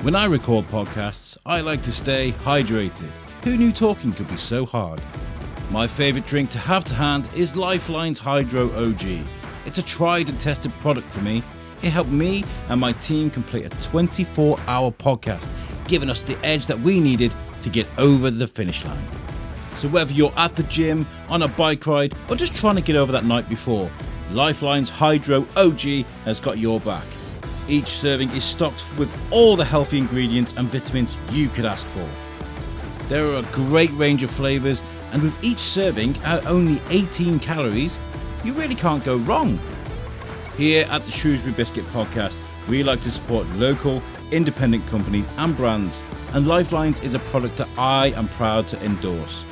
When I record podcasts, I like to stay hydrated. Who knew talking could be so hard? My favourite drink to have to hand is Lifeline's Hydro OG. It's a tried and tested product for me. It helped me and my team complete a 24-hour podcast, giving us the edge that we needed to get over the finish line. So whether you're at the gym, on a bike ride, or just trying to get over that night before, Lifeline's Hydro OG has got your back. Each serving is stocked with all the healthy ingredients and vitamins you could ask for. There are a great range of flavours, and with each serving at only 18 calories, you really can't go wrong. Here at the Shrewsbury Biscuit podcast, we like to support local, independent companies and brands, and Lifelines is a product that I am proud to endorse.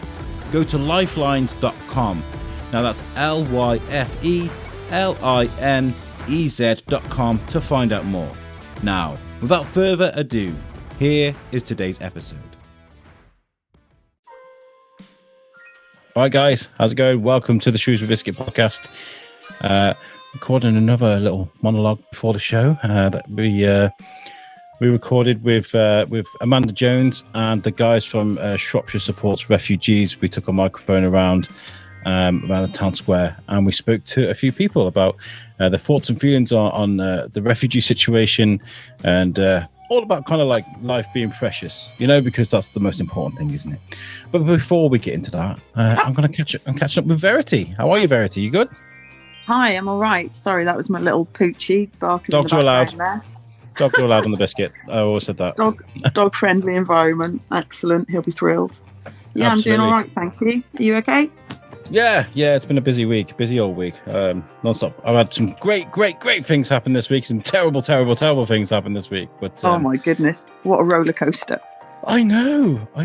Go to lifelines.com. Now that's LYFELINEZ.com to find out more. Now, without further ado, here is today's episode. All right, guys, how's it going? Welcome to the Shrewsbury Biscuit podcast. Recording another little monologue before the show that we recorded with Amanda Jones and the guys from Shropshire Supports Refugees. We took a microphone around the town square and we spoke to a few people about their thoughts and feelings on the refugee situation and all about kind of like life being precious, you know, because that's the most important thing, isn't it? But before we get into that, I'm catching up with Verity. How are you, Verity? You good? Hi, I'm all right. Sorry, that was my little poochie barking. Dogs are allowed. Dogs are allowed on the biscuit. I always said that. Dog friendly environment. Excellent. He'll be thrilled. Yeah, absolutely. I'm doing all right, thank you. Are you okay? Yeah. It's been a busy week, busy old week, non-stop. I've had some great things happen this week. Some terrible things happen this week. But oh my goodness, what a roller coaster! I know. I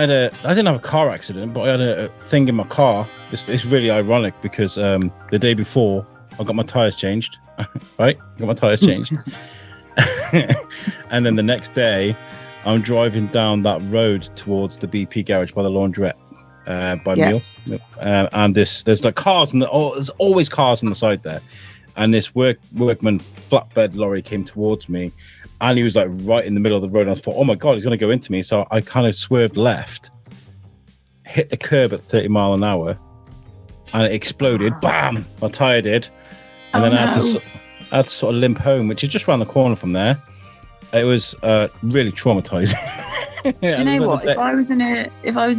didn't have a car accident, but I had a thing in my car. It's really ironic because the day before I got my tyres changed, right? And then the next day I'm driving down that road towards the BP garage by the laundrette by Meal. And there's like cars and there's always cars on the side there. And this workman flatbed lorry came towards me. And he was like right in the middle of the road. And I thought, oh my God, he's going to go into me. So I kind of swerved left, hit the curb at 30 mile an hour, and it exploded. Bam! My tyre did. And then I had to sort of limp home, which is just around the corner from there. It was really traumatizing. Do you know what? If I was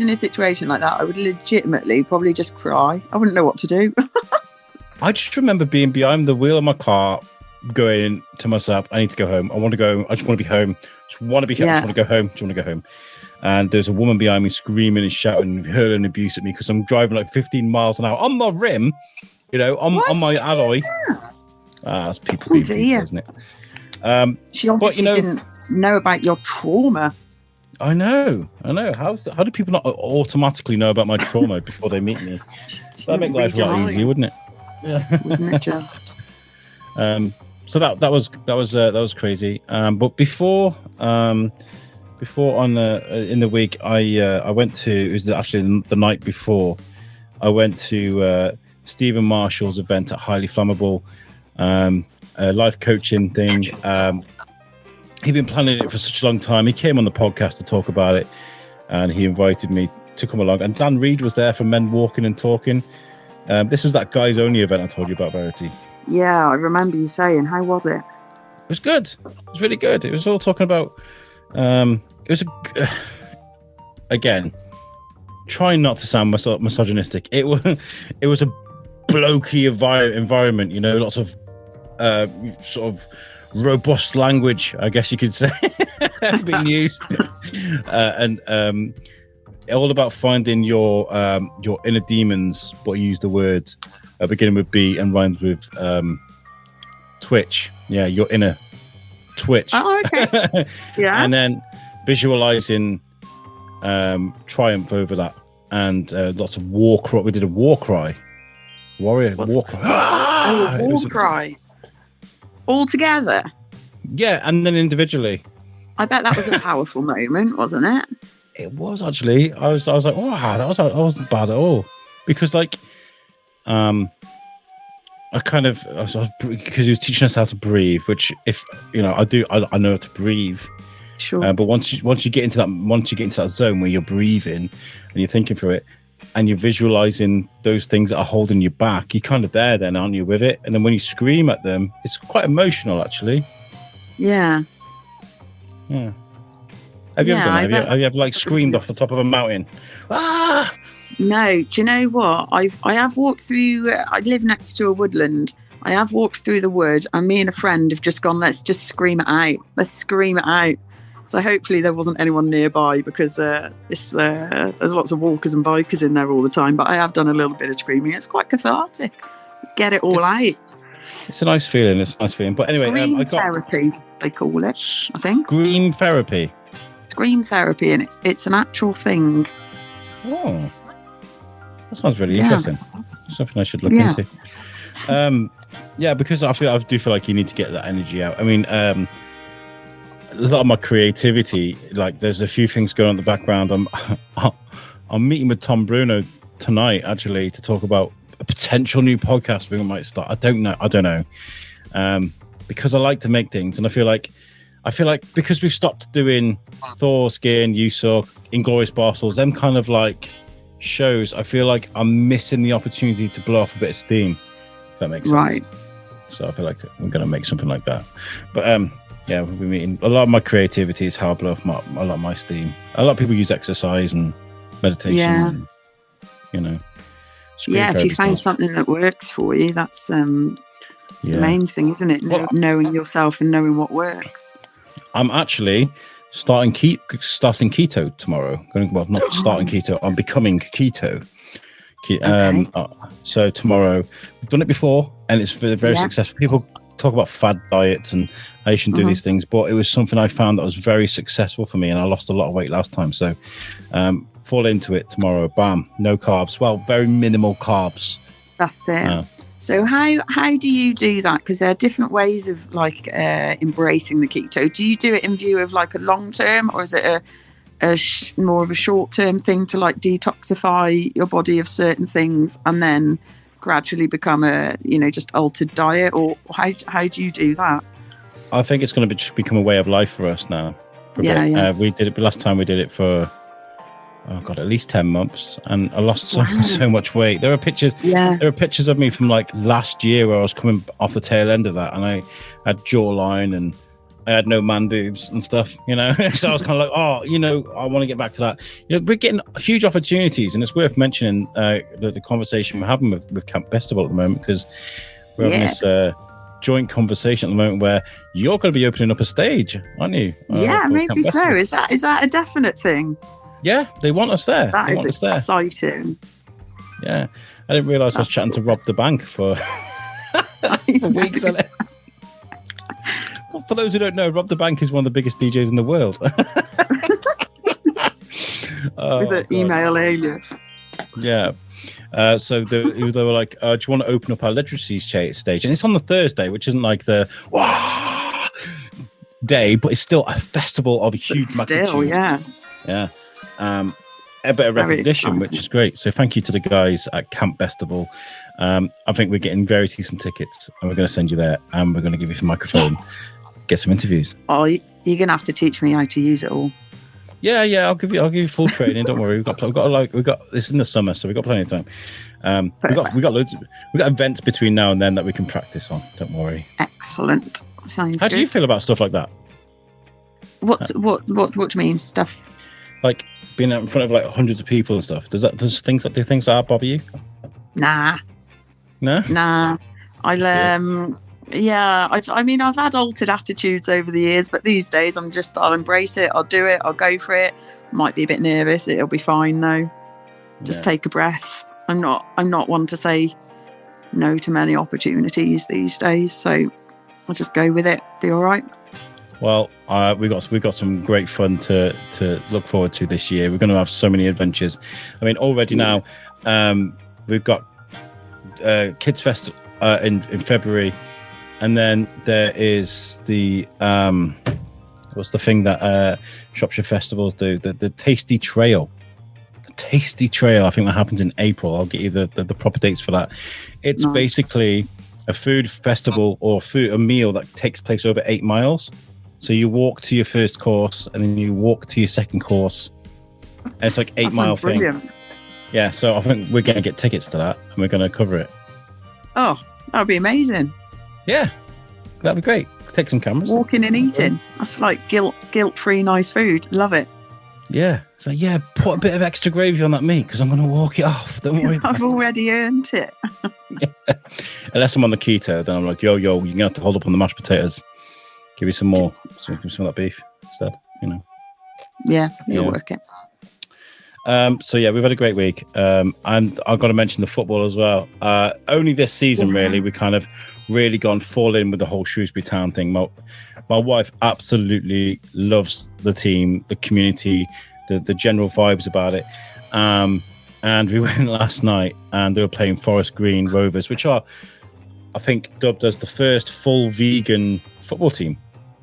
in a situation like that, I would legitimately probably just cry. I wouldn't know what to do. I just remember being behind the wheel of my car, going to myself, I need to go home. I want to go. I just want to be home. I just want to go home. And there's a woman behind me screaming and shouting, hurling abuse at me because I'm driving like 15 miles an hour on my rim, you know, on my alloy. That's people being people, isn't it? She obviously didn't know about your trauma. I know. How do people not automatically know about my trauma before they meet me? That'd make life a lot easier, wouldn't it? Yeah. Wouldn't it just? So that was crazy. But before in the week, I went to, it was actually the night before, I went to Stephen Marshall's event at Highly Flammable, a life coaching thing. He'd been planning it for such a long time. He came on the podcast to talk about it, and he invited me to come along. And Dan Reed was there from Men Walking and Talking. This was that guys only event I told you about, Verity. Yeah, I remember you saying. How was it? It was good. It was really good. It was all talking about. Again, trying not to sound misogynistic. It was a blokey environment. You know, lots of sort of robust language, I guess you could say, being used, and all about finding your inner demons. But you use the word beginning with B and rhymes with twitch. Yeah, your inner twitch. Oh, okay. Yeah. And then visualizing triumph over that, and lots of war cry. We did a war cry. War cry. War cry. All together? Yeah, and then individually. I bet that was a powerful moment, wasn't it? It was actually. I was like, wow, that wasn't bad at all. Because like, I because he was teaching us how to breathe, which if I know how to breathe. Sure. But once you get into that zone where you're breathing and you're thinking through it and you're visualizing those things that are holding you back, you're kind of there then, aren't you, with it? And then when you scream at them, it's quite emotional, actually. Yeah. Have you ever done that? Have you ever screamed off the top of a mountain? Ah! No. Do you know what? I have walked through. I live next to a woodland. I have walked through the wood, and me and a friend have just gone, let's just scream it out. Let's scream it out. So hopefully there wasn't anyone nearby, because there's lots of walkers and bikers in there all the time. But I have done a little bit of screaming. It's quite cathartic. Get it all out. It's a nice feeling. But anyway, scream therapy, they call it, I think. Scream therapy. Scream therapy, and it's an actual thing. Oh, that sounds really interesting. Something I should look into. Because I do feel like you need to get that energy out. I mean, a lot of my creativity, there's a few things going on in the background. I'm meeting with Tom Bruno tonight, actually, to talk about a potential new podcast we might start. I don't know. Because I like to make things, and I feel like because we've stopped doing Thor, Skin, Yusok, Inglorious Barstools, them kind of shows, I feel like I'm missing the opportunity to blow off a bit of steam. If that makes sense. Right. So I feel like we're going to make something like that. But we'll be meeting. A lot of my creativity is how I blow off a lot of my steam. A lot of people use exercise and meditation. And, if you find something that works for you, that's the main thing, isn't it? Knowing yourself and knowing what works. I'm actually starting keto tomorrow. Not starting keto. I'm becoming keto. So tomorrow, we've done it before, and it's very successful. People talk about fad diets and how you shouldn't do these things, but it was something I found that was very successful for me, and I lost a lot of weight last time. So fall into it tomorrow. Bam, no carbs. Well, very minimal carbs. That's it. So how do you do that? Because there are different ways of embracing the keto. Do you do it in view of a long term, or is it more of a short term thing to detoxify your body of certain things and then gradually become a just altered diet, or how do you do that? I think it's going to become a way of life for us now. We did it last time. We did it for at least 10 months, and I lost so much weight. There are pictures. There are pictures of me from last year where I was coming off the tail end of that, and I had jawline and I had no man boobs and stuff, So I was kind of I want to get back to that. We're getting huge opportunities, and it's worth mentioning the conversation we're having with Camp Festival at the moment, because we're having this joint conversation at the moment where you're going to be opening up a stage, aren't you? Maybe so. Is that a definite thing? Yeah, they want us there. That is exciting. Yeah, I didn't realise I was chatting to Rob the Bank for weeks on it. Well, for those who don't know, Rob the Bank is one of the biggest DJs in the world. With an email alias. Yeah. So they were like, do you want to open up our literacy stage? And it's on the Thursday, which isn't the day, but it's still a festival of a huge magnitude. Yeah. A bit of recognition, which is great. So thank you to the guys at Camp Festival. I think we're getting Verity some tickets, and we're going to send you there, and we're going to give you some microphone, get some interviews. Oh, you're going to have to teach me how to use it all. Yeah. I'll give you full training. Don't worry. We've got this in the summer, so we've got plenty of time. We got events between now and then that we can practice on. Don't worry. Excellent. Sounds How good. do you feel about stuff like that? What do you mean, stuff? Being out in front of hundreds of people and stuff. Do things that bother you? Nah. No? Nah. I've had altered attitudes over the years, but these days I'll embrace it, I'll do it, I'll go for it. Might be a bit nervous, it'll be fine though. Just take a breath. I'm not one to say no to many opportunities these days, so I'll just go with it, be all right. Well, we got some great fun to look forward to this year. We're going to have so many adventures. I mean, already now, we've got Kids Fest in February, and then there is the what's the thing that Shropshire festivals do? The Tasty Trail. The Tasty Trail. I think that happens in April. I'll get you the proper dates for that. It's basically a food festival or a meal that takes place over 8 miles. So you walk to your first course and then you walk to your second course. And it's like 8-mile thing. Brilliant. Yeah, so I think we're going to get tickets to that and we're going to cover it. Oh, that would be amazing. Yeah, that'd be great. Take some cameras. Walking and eating. That's like guilt-free nice food. Love it. Yeah. So, yeah, put a bit of extra gravy on that meat because I'm going to walk it off. Don't worry. I've already earned it. Yeah. Unless I'm on the keto, then I'm like, yo, you're going to have to hold up on the mashed potatoes. Give me some more. So give me some of that beef instead, you know. Yeah, you'll work it. So yeah, we've had a great week, and I've got to mention the football as well. Only this season, really, we kind of really gone full in with the whole Shrewsbury Town thing. My wife absolutely loves the team, the community, the general vibes about it. And we went last night, and they were playing Forest Green Rovers, which are, I think, dubbed as the first full vegan football team,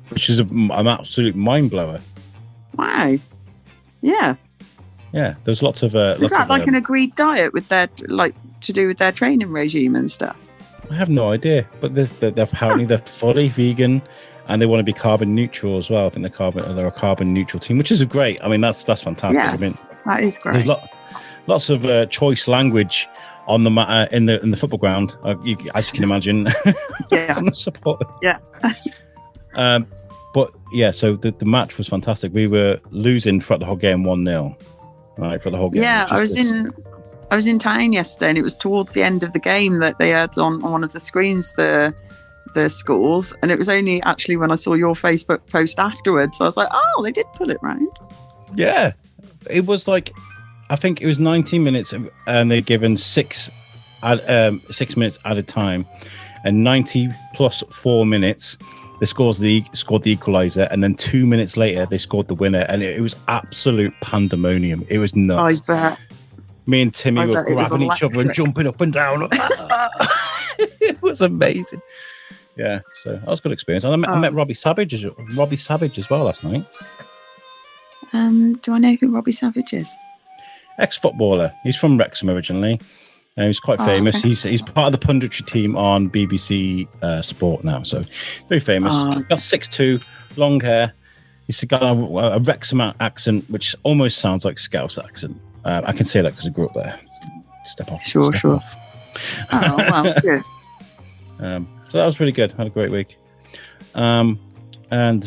which is an absolute mind blower. Wow. Yeah. Yeah, there's lots of. Is that like an agreed diet with their to do with their training regime and stuff? I have no idea, but apparently they're fully vegan, and they want to be carbon neutral as well. I think they're a carbon neutral team, which is great. I mean, that's fantastic. Yeah, I mean, that is great. There's lots of choice language on the in the football ground, as you can imagine. Yeah, from the support. Yeah. But yeah, so the match was fantastic. We were losing throughout the whole game 1-0. Right, for the whole game. Yeah, I was in town yesterday, and it was towards the end of the game that they had on one of the screens the scores, and it was only actually when I saw your Facebook post afterwards, I was like, oh, they did pull it round. Yeah, it was like, I think it was 19 minutes, and they'd given 6 minutes added time, and 90 plus 4 minutes. They scored the equaliser, and then 2 minutes later, they scored the winner, and it was absolute pandemonium. It was nuts. I bet. Me and Timmy were grabbing each other and jumping up and down. It was amazing. Yeah, so that was a good experience. And I met Robbie Savage as well last night. Do I know who Robbie Savage is? Ex-footballer. He's from Wrexham originally. He's quite famous. Okay. He's part of the punditry team on BBC Sport now, so very famous. He's got 6'2", long hair. He's got a Wrexham accent, which almost sounds like Scouse accent. I can say that because I grew up there. Step off. Sure. Off. Oh, wow, good. So that was really good. Had a great week. And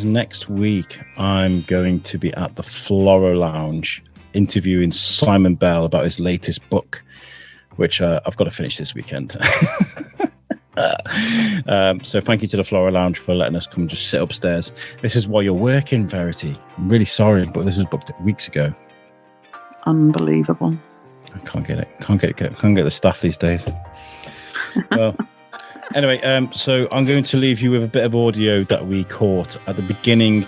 next week, I'm going to be at the Flora Lounge interviewing Simon Bell about his latest book, which I've got to finish this weekend. So thank you to the Flora Lounge for letting us come and just sit upstairs. This is while you're working, Verity. I'm really sorry, but this was booked weeks ago. Unbelievable. I can't get it. Can't get the staff these days. Well, anyway, so I'm going to leave you with a bit of audio that we caught at the beginning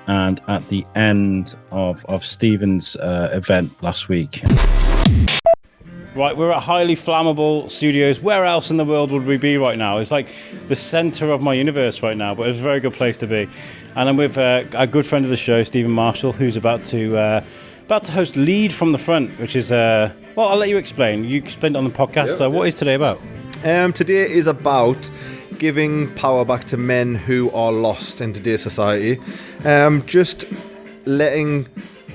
and at the end of Stephen's event last week. Right, we're at Highly Flammable Studios. Where else in the world would we be right now? It's like the centre of my universe right now, but it's a very good place to be. And I'm with a good friend of the show, Stephen Marshall, who's about to host Lead from the Front, which is, well, I'll let you explain. You explained it on the podcast. What is today about? Today is about giving power back to men who are lost in today's society. Just letting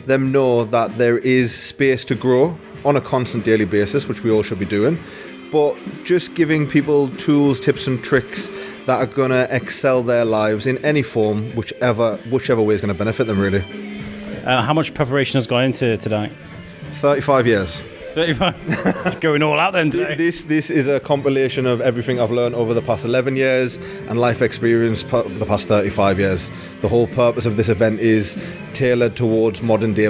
them know that there is space to grow on a constant daily basis, which we all should be doing, but just giving people tools, tips and tricks that are going to excel their lives in any form, whichever way is going to benefit them, really. How much preparation has gone into tonight? 35 years. 35? Going all out then today. This is a compilation of everything I've learned over the past 11 years and life experience the past 35 years. The whole purpose of this event is tailored towards modern day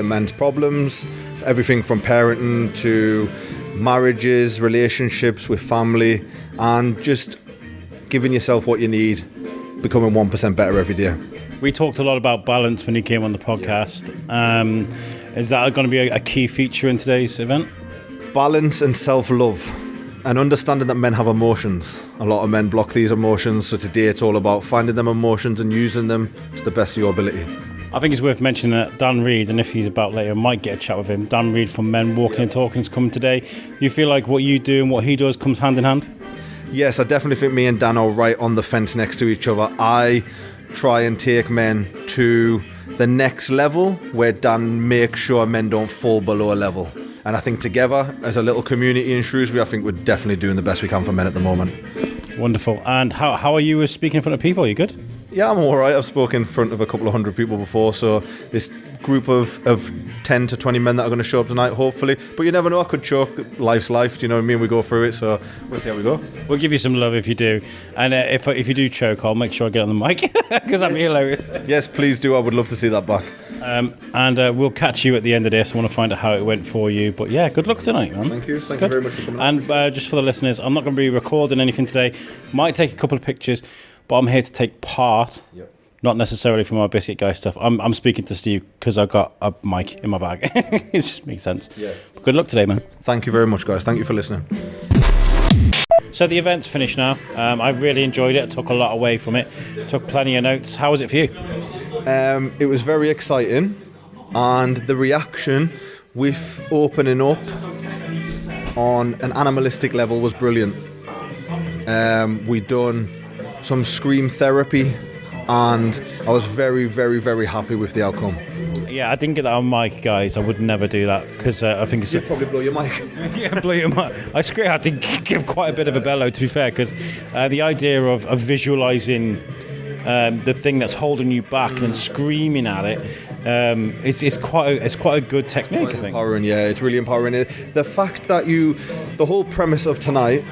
men's problems, everything from parenting to marriages, relationships with family, and just giving yourself what you need, becoming 1% better every day. We talked a lot about balance when you came on the podcast. Is that going to be a key feature in today's event? Balance and self-love, and understanding that men have emotions. A lot of men block these emotions, so today it's all about finding them emotions and using them to the best of your ability. I think it's worth mentioning that Dan Reed, and if he's about later, I might get a chat with him. Dan Reed from Men Walking and Talking is coming today. You feel like what you do and what he does comes hand in hand? Yes, I definitely think me and Dan are right on the fence next to each other. I try and take men to the next level where Dan makes sure men don't fall below a level. And I think together, as a little community in Shrewsbury, I think we're definitely doing the best we can for men at the moment. Wonderful. And how are you speaking in front of people? Are you good? Yeah, I'm all right. I've spoken in front of a couple of hundred people before, so this group of 10 to 20 men that are going to show up tonight, hopefully. But you never know, I could choke. Life's life, do you know what I mean? We go through it, so we'll see how we go. We'll give you some love if you do. And if you do choke, I'll make sure I get on the mic, because that'd be hilarious. Yes, please do. I would love to see that back. And we'll catch you at the end of this. I want to find out how it went for you. But yeah, good luck tonight, man. Thank you. Thank you very much for coming. And just for the listeners, I'm not going to be recording anything today. Might take a couple of pictures, but I'm here to take part. Yep. Not necessarily for my Biscuit Guy stuff. I'm speaking to Steve because I've got a mic in my bag. It just makes sense. Yeah. But good luck today, man. Thank you very much, guys. Thank you for listening. So the event's finished now. I really enjoyed it. I took a lot away from it. Took plenty of notes. How was it for you? It was very exciting, and the reaction with opening up on an animalistic level was brilliant. We done some scream therapy, and I was very, very, very happy with the outcome. Yeah, I didn't get that on mic, guys. I would never do that because I think it's... You'd probably blow your mic. Yeah, blow your mic. I had to give quite a bit of a bellow, to be fair, because the idea of visualising the thing that's holding you back and screaming at it, it's quite a good technique, I think. Empowering, yeah, it's really empowering. The fact that the whole premise of tonight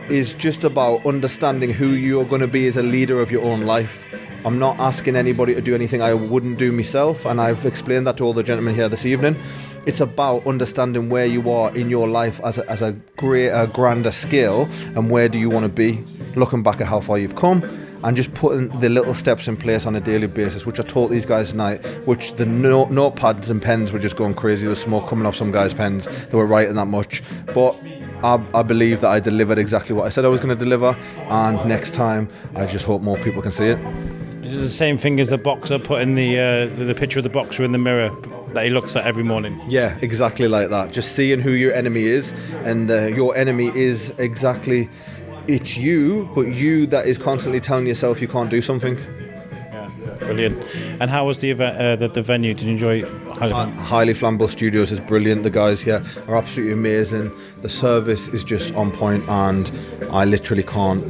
is just about understanding who you're going to be as a leader of your own life. I'm not asking anybody to do anything I wouldn't do myself, and I've explained that to all the gentlemen here this evening. It's about understanding where you are in your life as a greater, grander scale, and where do you want to be, looking back at how far you've come, and just putting the little steps in place on a daily basis, which I taught these guys tonight, which the notepads and pens were just going crazy. There was smoke coming off some guys' pens. They were writing that much. But I believe that I delivered exactly what I said I was going to deliver, and next time I just hope more people can see it. This is the same thing as the boxer putting the picture of the boxer in the mirror that he looks at every morning. Yeah, exactly like that. Just seeing who your enemy is, and your enemy is exactly... It's you, but you that is constantly telling yourself you can't do something. Yeah, brilliant. And how was the event, the venue? Did you enjoy Highly Flammable Studios is brilliant. The guys here are absolutely amazing. The service is just on point, and I literally can't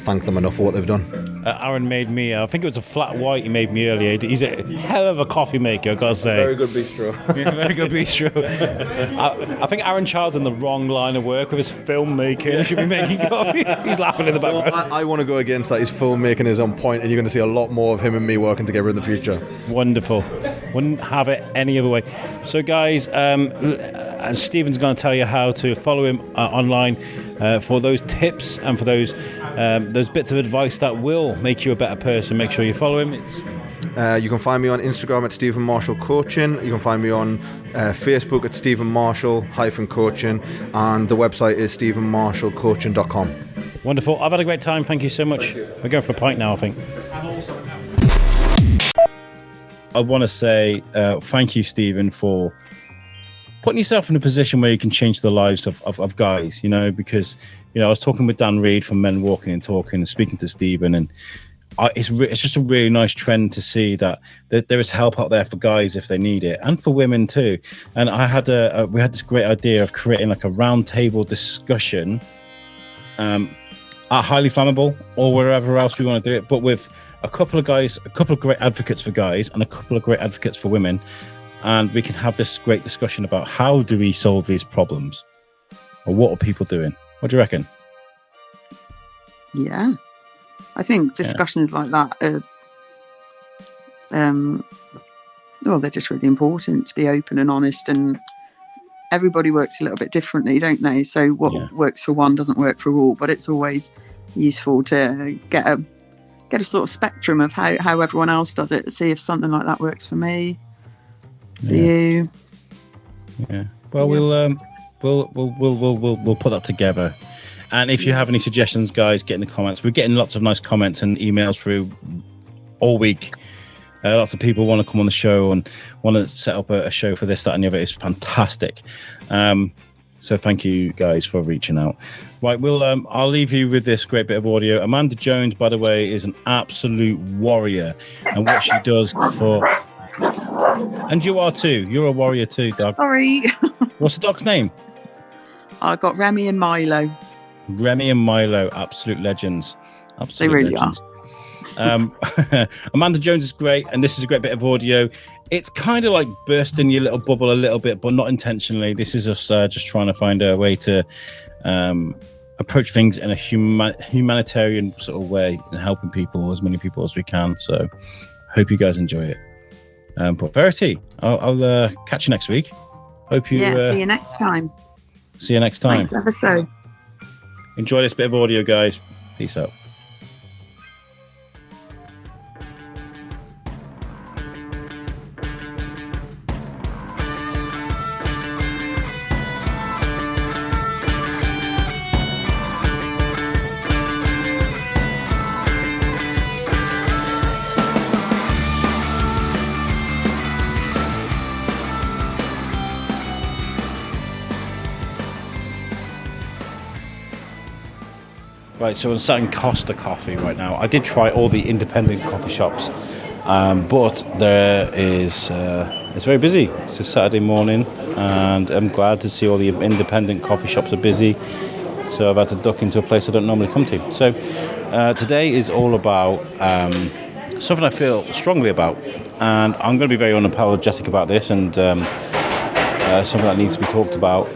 thank them enough for what they've done. Aaron made me, I think it was a flat white he made me earlier. He's a hell of a coffee maker, I've got to say. Very good bistro. Yeah, very good bistro. I think Aaron Child's in the wrong line of work with his filmmaking. He should be making coffee. He's laughing in the background. Well, I want to go against that. His filmmaking is on point, and you're going to see a lot more of him and me working together in the future. Wonderful. Wouldn't have it any other way. So, guys, Stephen's going to tell you how to follow him online for those tips and for those bits of advice that will make you a better person. Make sure you follow him. You can find me on Instagram at Stephen Marshall Coaching. You can find me on Facebook at Stephen Marshall-Coaching, and the website is stephenmarshallcoaching.com. Wonderful. I've had a great time. Thank you so much. We're going for a pint now, I think. I want to say thank you, Stephen, for putting yourself in a position where you can change the lives of guys, because, I was talking with Dan Reed from Men Walking and Talking and speaking to Stephen, and it's just a really nice trend to see that there is help out there for guys if they need it, and for women too. And I had we had this great idea of creating like a round table discussion at Highly Flammable or wherever else we want to do it, but with a couple of guys, a couple of great advocates for guys and a couple of great advocates for women. And we can have this great discussion about how do we solve these problems, or what are people doing? What do you reckon? Yeah, I think discussions like that are, they're just really important, to be open and honest. And everybody works a little bit differently, don't they? So what works for one doesn't work for all. But it's always useful to get a sort of spectrum of how everyone else does it. See if something like that works for me. For you. Yeah. Well, we'll put that together. And if you have any suggestions, guys, get in the comments. We're getting lots of nice comments and emails through all week. Lots of people want to come on the show and want to set up a show for this, that, and the other. It's fantastic. So thank you guys for reaching out. Right, I'll leave you with this great bit of audio. Amanda Jones, by the way, is an absolute warrior, and what she does for. And you are too. You're a warrior too, dog. Sorry. What's the dog's name? I got Remy and Milo. Remy and Milo, absolute legends. Absolute they really legends. Amanda Jones is great, and this is a great bit of audio. It's kind of like bursting your little bubble a little bit, but not intentionally. This is us just trying to find a way to approach things in a humanitarian sort of way and helping people, as many people as we can. So hope you guys enjoy it. But Verity, I'll catch you next week. Hope you. See you next time. See you next time. Next episode. Enjoy this bit of audio, guys. Peace out. Right, so I'm sat in Costa Coffee right now. I did try all the independent coffee shops, but there is it's very busy. It's a Saturday morning, and I'm glad to see all the independent coffee shops are busy. So I've had to duck into a place I don't normally come to. So today is all about something I feel strongly about, and I'm going to be very unapologetic about this, and something that needs to be talked about.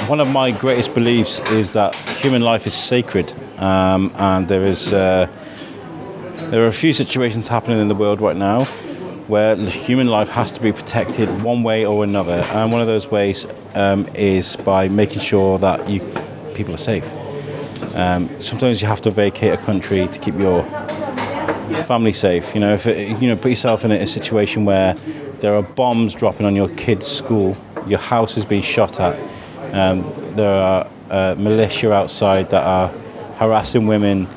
One of my greatest beliefs is that human life is sacred, and there are a few situations happening in the world right now where human life has to be protected one way or another, and one of those ways is by making sure that people are safe. Sometimes you have to vacate a country to keep your family safe. Put yourself in a situation where there are bombs dropping on your kid's school, your house is being shot at. There are militia outside that are harassing women,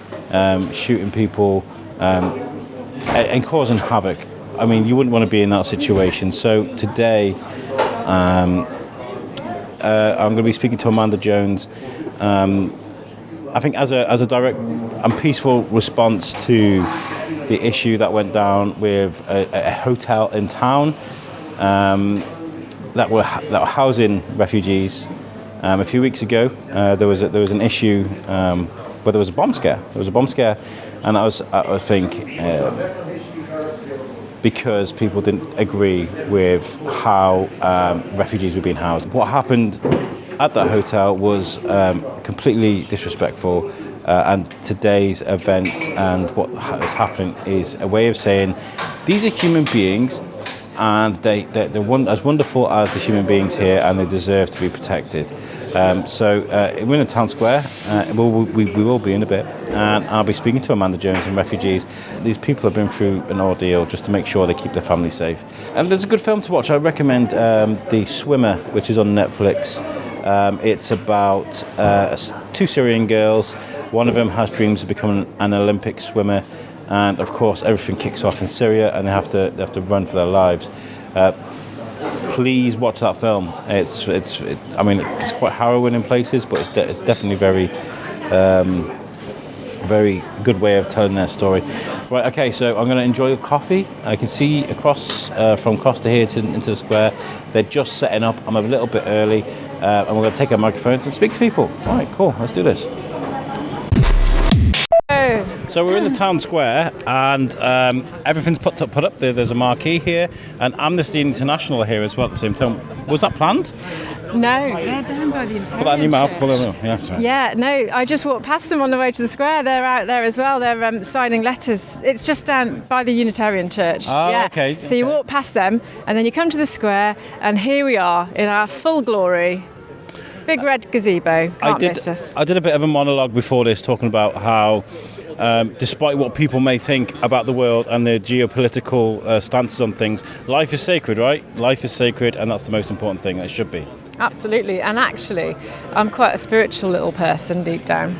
shooting people, and causing havoc. I mean, you wouldn't want to be in that situation. So today, I'm going to be speaking to Amanda Jones. I think as a direct and peaceful response to the issue that went down with a hotel in town that were housing refugees. A few weeks ago, there was an issue where there was a bomb scare. There was a bomb scare, and I think because people didn't agree with how refugees were being housed. What happened at that hotel was completely disrespectful, and today's event and what is happening is a way of saying these are human beings, and they're as wonderful as the human beings here, and they deserve to be protected. So we're in a town square. We will be in a bit, and I'll be speaking to Amanda Jones and refugees. These people have been through an ordeal just to make sure they keep their family safe. And there's a good film to watch. I recommend The Swimmer, which is on Netflix. It's about two Syrian girls. One of them has dreams of becoming an Olympic swimmer, and of course everything kicks off in Syria, and they have to run for their lives. Please watch that film. It's quite harrowing in places, but it's definitely very good way of telling their story. Right, okay, so I'm going to enjoy a coffee. I can see across from Costa here into the square. They're just setting up. I'm a little bit early, and we're going to take our microphones and speak to people. All right, cool. Let's do this. So we're in the town square, and everything's put up. There's a marquee here, and Amnesty International are here as well at the same time. Was that planned? No, they're down by the Unitarian Put that in your mouth. Pull it out. Yeah, no, I just walked past them on the way to the square. They're out there as well. They're signing letters. It's just down by the Unitarian Church. Oh, yeah. Okay. So you walk past them, and then you come to the square, and here we are in our full glory. Big red gazebo. Can't miss us. I did a bit of a monologue before this, talking about how despite what people may think about the world and their geopolitical stances on things, life is sacred, right? Life is sacred, and that's the most important thing. It should be. Absolutely. And actually, I'm quite a spiritual little person deep down.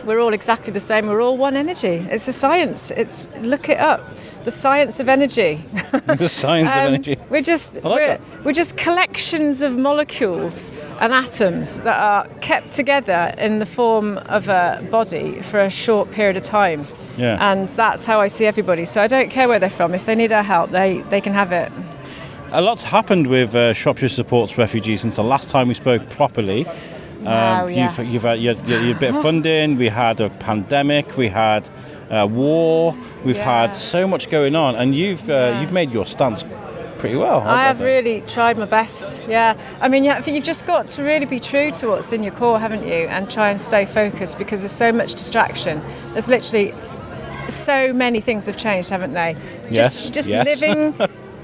We're all exactly the same. We're all one energy. It's a science. Look it up. the science of energy. The science of energy. We're just we're just collections of molecules and atoms that are kept together in the form of a body for a short period of time. Yeah. And that's how I see everybody. So I don't care where they're from. If they need our help, they can have it. A lot's happened with Shropshire Supports Refugees since the last time we spoke properly. Yes. You've had your bit of funding. We had a pandemic. We had war. We've had so much going on, and you've made your stance pretty well. I have really tried my best. Yeah, I mean, you've just got to really be true to what's in your core, haven't you? And try and stay focused, because there's so much distraction. There's literally so many things have changed, haven't they? Just living.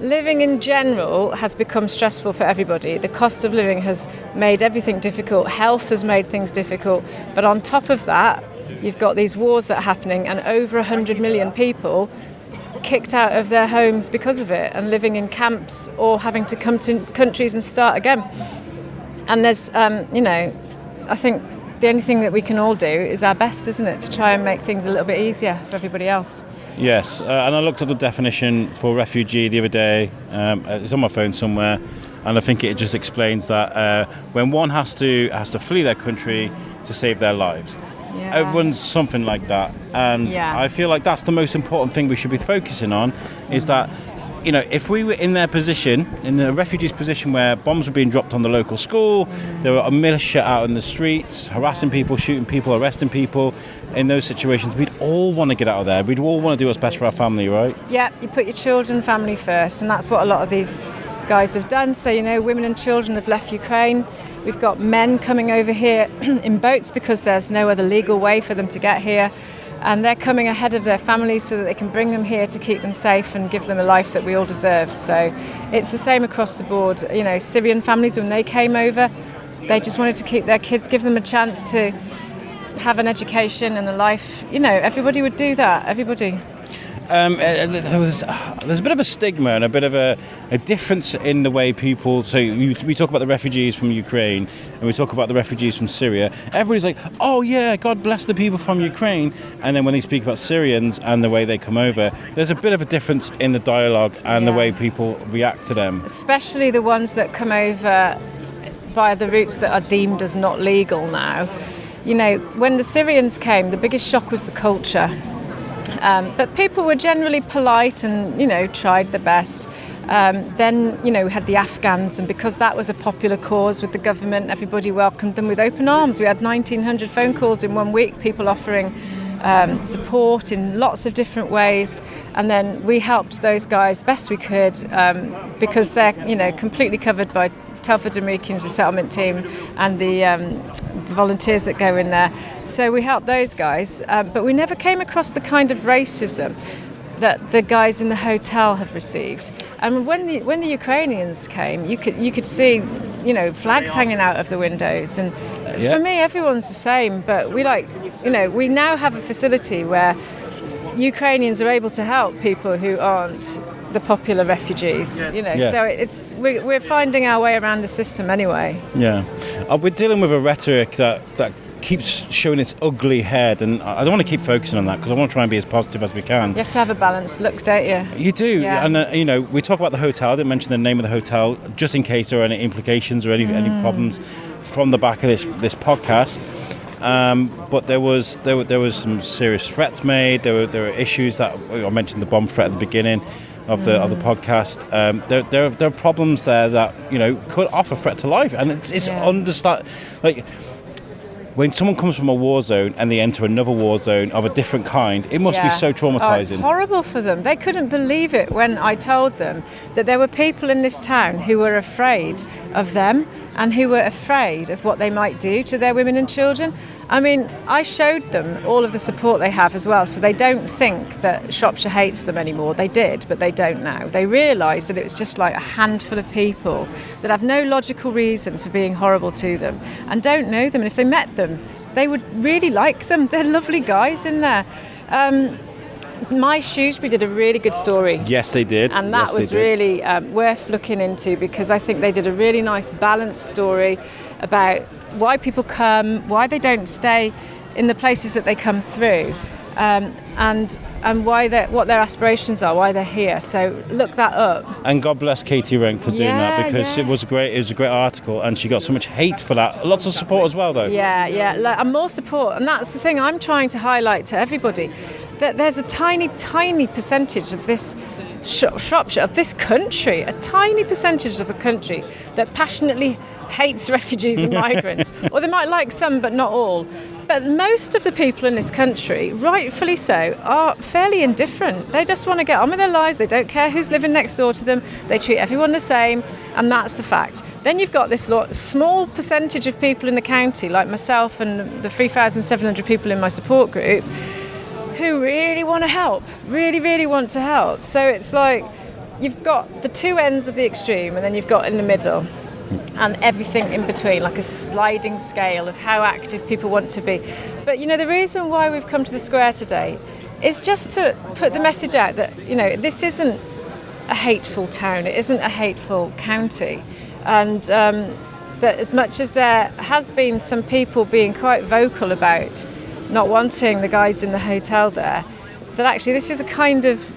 Living in general has become stressful for everybody. The cost of living has made everything difficult. Health has made things difficult. But on top of that, you've got these wars that are happening, and over 100 million people kicked out of their homes because of it, and living in camps or having to come to countries and start again. And there's, I think the only thing that we can all do is our best, isn't it? To try and make things a little bit easier for everybody else. Yes, and I looked up the definition for refugee the other day. It's on my phone somewhere, and I think it just explains that when one has to flee their country to save their lives. Yeah. Everyone's something like that, and I feel like that's the most important thing we should be focusing on, is that, you know, if we were in their position, in the refugees' position, where bombs were being dropped on the local school, there were a militia out in the streets, harassing people, shooting people, arresting people, in those situations, we'd all want to get out of there. We'd all want to do what's best for our family, right? Yeah, you put your children, family first, and that's what a lot of these guys have done. So, you know, women and children have left Ukraine. We've got men coming over here in boats because there's no other legal way for them to get here. And they're coming ahead of their families so that they can bring them here to keep them safe and give them a life that we all deserve. So it's the same across the board. You know, Syrian families, when they came over, they just wanted to keep their kids, give them a chance to have an education and a life. You know, everybody would do that, everybody. There's a bit of a stigma and a bit of a difference in the way people. So we talk about the refugees from Ukraine and we talk about the refugees from Syria. Everybody's like, oh yeah, God bless the people from Ukraine. And then when they speak about Syrians and the way they come over, there's a bit of a difference in the dialogue and the way people react to them. Especially the ones that come over by the routes that are deemed as not legal now. You know, when the Syrians came, the biggest shock was the culture. But people were generally polite and, you know, tried their best. Then, you know, we had the Afghans, and because that was a popular cause with the government, everybody welcomed them with open arms. We had 1,900 phone calls in 1 week, people offering support in lots of different ways. And then we helped those guys best we could, because they're, you know, completely covered by Telford and Meakins resettlement team and the volunteers that go in there. So we helped those guys, but we never came across the kind of racism that the guys in the hotel have received. And when the Ukrainians came, you could see, you know, flags hanging out of the windows. And for me, everyone's the same. But we we now have a facility where Ukrainians are able to help people who aren't the popular refugees, you know. So we're finding our way around the system anyway. Yeah, we're dealing with a rhetoric that keeps showing its ugly head, and I don't want to keep focusing on that because I want to try and be as positive as we can. You have to have a balanced look, don't you? You do, and you know, we talk about the hotel. I didn't mention the name of the hotel just in case there are any implications or any problems from the back of this podcast. But there was some serious threats made. There were issues that I mentioned, the bomb threat at the beginning of the podcast. There are problems there that, you know, could offer threat to life, and it's understand, like, when someone comes from a war zone and they enter another war zone of a different kind, it must be so traumatizing. It's horrible for them. They couldn't believe it when I told them that there were people in this town who were afraid of them and who were afraid of what they might do to their women and children. I mean, I showed them all of the support they have as well, so they don't think that Shropshire hates them anymore. They did, but they don't now. They realise that it was just like a handful of people that have no logical reason for being horrible to them and don't know them. And if they met them, they would really like them. They're lovely guys in there. My Shrewsbury did a really good story. Yes, they did. And that was really worth looking into, because I think they did a really nice balanced story about why people come, why they don't stay in the places that they come through, and what their aspirations are, why they're here. So look that up. And God bless Katie Rank for doing that, because it was a great article, and she got so much hate for that. Lots of support as well, though. Yeah, and more support. And that's the thing I'm trying to highlight to everybody, that there's a tiny percentage of this Shropshire, of this country, a tiny percentage of the country that passionately hates refugees and migrants. Or they might like some, but not all. But most of the people in this country, rightfully so, are fairly indifferent. They just want to get on with their lives. They don't care who's living next door to them. They treat everyone the same, and that's the fact. Then you've got this small percentage of people in the county, like myself and the 3,700 people in my support group, who really want to help, really want to help. So it's like you've got the two ends of the extreme, and then you've got in the middle, and everything in between, like a sliding scale of how active people want to be. But the reason why we've come to the square today is just to put the message out that this isn't a hateful town, it isn't a hateful county, and that as much as there has been some people being quite vocal about not wanting the guys in the hotel there, that actually this is a kind of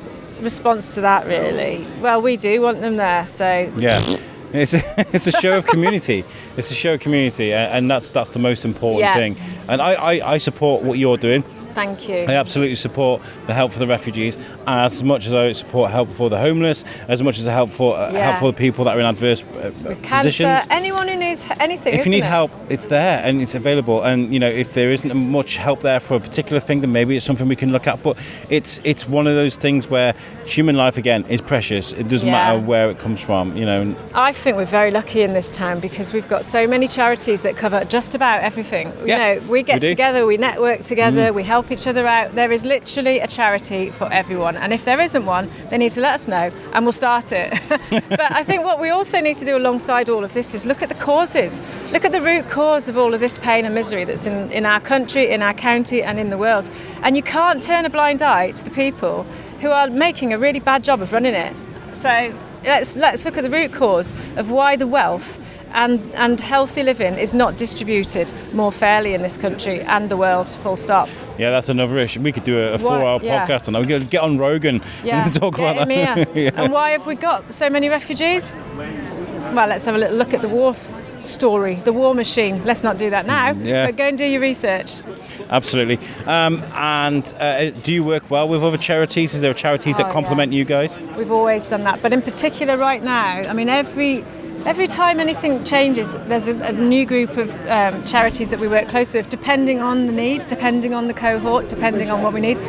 response to that, really. Well, we do want them there, so yeah. It's a show of community. It's a show of community, and that's the most important thing. And I support what you're doing. Thank you. I absolutely support the help for the refugees as much as I support help for the homeless, as much as I help for the people that are in adverse With positions. Cancer, anyone who needs anything. If you need help, it's there and it's available. And if there isn't much help there for a particular thing, then maybe it's something we can look at. But it's one of those things where human life again is precious. It doesn't matter where it comes from. I think we're very lucky in this town because we've got so many charities that cover just about everything. We get together, we network together, we help each other out. There is literally a charity for everyone, and if there isn't one, they need to let us know and we'll start it. But I think what we also need to do alongside all of this is look at the causes, look at the root cause of all of this pain and misery that's in our country, in our county and in the world. And you can't turn a blind eye to the people who are making a really bad job of running it. So let's look at the root cause of why the wealth and healthy living is not distributed more fairly in this country and the world, full stop. Yeah, that's another issue. We could do a 4-hour podcast on that. We could get on Rogan and talk about that. And why have we got so many refugees? Well, let's have a little look at the war story, the war machine. Let's not do that now, but go and do your research. Absolutely. And do you work well with other charities? Is there charities that complement you guys? We've always done that, but in particular right now, I mean, every time anything changes, there's a new group of charities that we work closely with, depending on the need, depending on the cohort, depending on what we need.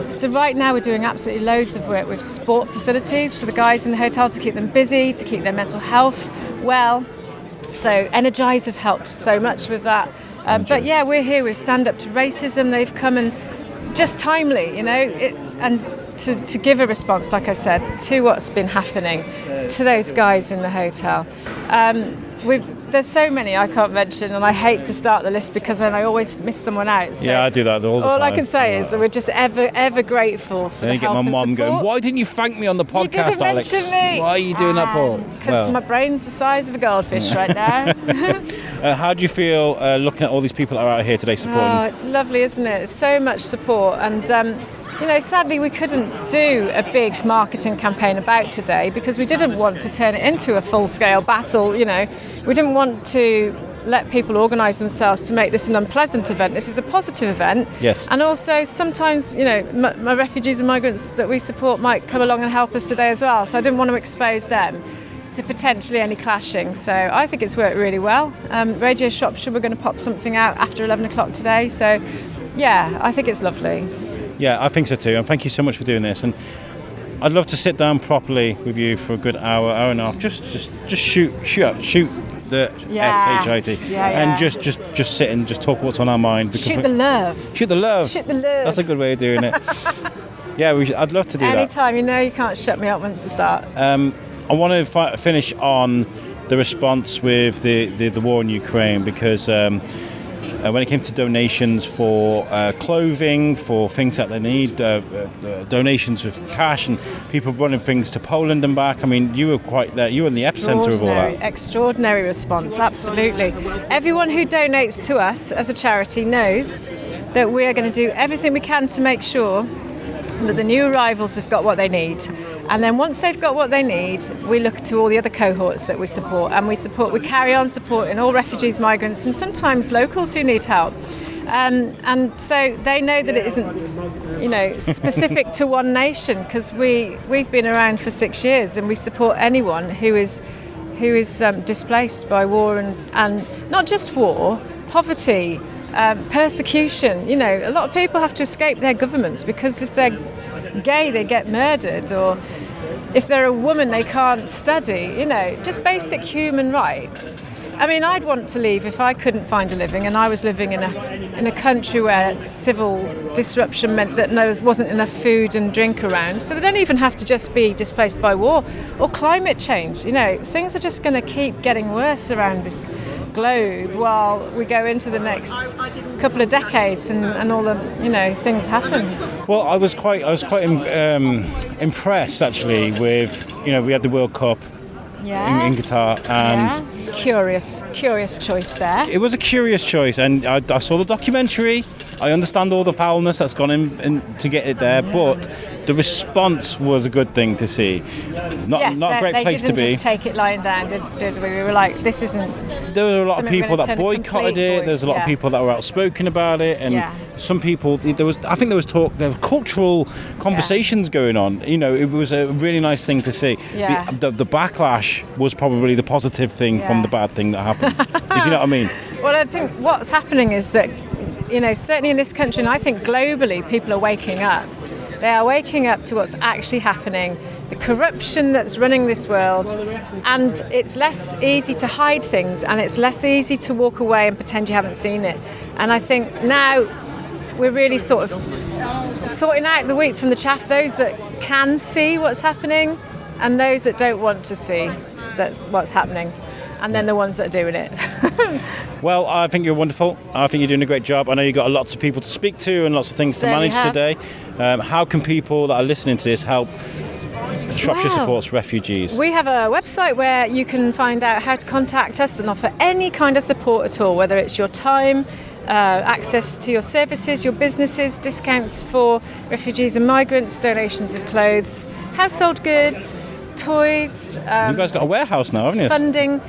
So right now we're doing absolutely loads of work with sport facilities for the guys in the hotel to keep them busy, to keep their mental health well. So Energize have helped so much with that. But we're here with Stand Up to Racism. They've come and just timely, and to give a response, like I said, to what's been happening to those guys in the hotel. There's so many I can't mention, and I hate to start the list because then I always miss someone out. So I do that all the time. All I can say is that we're just ever grateful for the help and support. Then you get my mum going, "Why didn't you thank me on the podcast, you didn't Alex? Mention me. Why are you doing that for?" Because my brain's the size of a goldfish right now. How do you feel looking at all these people that are out here today supporting? Oh, it's lovely, isn't it? It's so much support, and sadly we couldn't do a big marketing campaign about today because we didn't want to turn it into a full-scale battle. We didn't want to let people organise themselves to make this an unpleasant event. This is a positive event. Yes. And also sometimes, my refugees and migrants that we support might come along and help us today as well. So I didn't want to expose them to potentially any clashing. So I think it's worked really well. Radio Shropshire, we're going to pop something out after 11 o'clock today. So I think it's lovely. Yeah, I think so too. And thank you so much for doing this. And I'd love to sit down properly with you for a good hour and a half. Just shoot the SHIT and just sit and just talk what's on our mind. Shoot the love. Shoot the love. Shoot the love. That's a good way of doing it. I'd love to do that. Anytime, you can't shut me up once to start. I want to finish on the response with the war in Ukraine because when it came to donations for clothing, for things that they need, donations of cash and people running things to Poland and back, I mean, you were quite there. You were in the epicenter of all that. Extraordinary response, absolutely. Everyone who donates to us as a charity knows that we are going to do everything we can to make sure that the new arrivals have got what they need. And then once they've got what they need, we look to all the other cohorts that we support, and we carry on supporting all refugees, migrants, and sometimes locals who need help. And so they know that it isn't, specific to one nation, because we've been around for 6 years, and we support anyone who is displaced by war and not just war, poverty, persecution. A lot of people have to escape their governments because if they're gay, they get murdered, or if they're a woman, they can't study. Just basic human rights. I mean, I'd want to leave if I couldn't find a living, and I was living in a country where civil disruption meant that there wasn't enough food and drink around. So they don't even have to just be displaced by war or climate change. Things are just going to keep getting worse around this globe while we go into the next couple of decades and all the things happen. Well, I was quite impressed actually with we had the World Cup in Qatar, and curious choice there. It was a curious choice, and I saw the documentary. I understand all the foulness that's gone in to get it there, but the response was a good thing to see. Not a great place to be. They didn't just take it lying down, did we? We were like, this isn't. There were a lot of people that boycotted it. There's a lot of people that were outspoken about it, and some people. There was cultural conversations going on. It was a really nice thing to see. Yeah. The backlash was probably the positive thing from the bad thing that happened. If you know what I mean. Well, I think what's happening is that, certainly in this country, and I think globally, people are waking up. They are waking up to what's actually happening, the corruption that's running this world, and it's less easy to hide things, and it's less easy to walk away and pretend you haven't seen it. And I think now we're really sort of sorting out the wheat from the chaff, those that can see what's happening and those that don't want to see that's what's happening, and then the ones that are doing it. Well, I think you're wonderful. I think you're doing a great job. I know you've got lots of people to speak to and lots of things to manage today. How can people that are listening to this help Shropshire Supports Refugees? We have a website where you can find out how to contact us and offer any kind of support at all, whether it's your time, access to your services, your businesses, discounts for refugees and migrants, donations of clothes, household goods, toys. You guys got a warehouse now, haven't you? Funding.